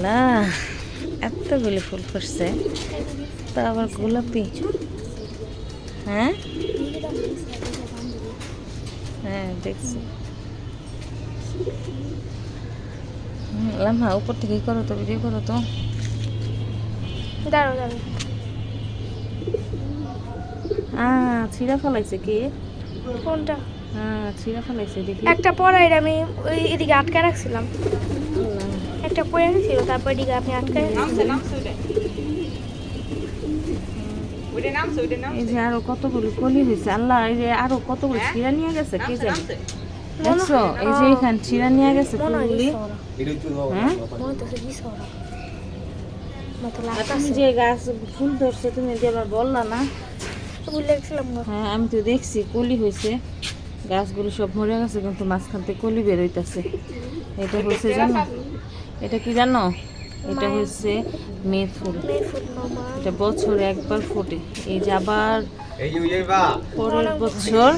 আল্লাহ, এতগুলি ফুল ফুটছে, তা আবার গোলাপি। হ্যাঁ হ্যাঁ দেখছি। লামহা উপর থেকে করো তো, ভিডিও করো তো। দাঁড়াও দাঁড়াও, ছিঁড়া ফেলাইছে কে? কোনটা? ছিঁড়া ফেলাইছে দেখি। একটা পড়াই আমি ওই এদিকে আটকে রাখছিলাম, একটা পড়ে ছিল, তারপর এদিকে আপনি আটকে রাখছিলেন। এই যে আরো কতগুলো কলি হয়েছে, আল্লাহ, এই যে আরো কতগুলো ছিঁড়া নিয়ে গেছে কে জানে। দেখছো এই যে এখানে ছিঁড়া নিয়ে গেছে ফুলগুলি। হ্যাঁ তুমি যে গাছ ফুল ধরছে, তুমি যে আবার বললা না। হ্যাঁ আমি তো দেখছি কলি হয়েছে, গাছগুলো সব মরে গেছে, কিন্তু মাঝখান থেকে কলি বের হইতেছে। এটা হচ্ছে জানো, এটা কি জানো, এটা হচ্ছে মেয়ে ফুল। এটা বছরে একবার ফোটে। এই যে আবার পরের বছর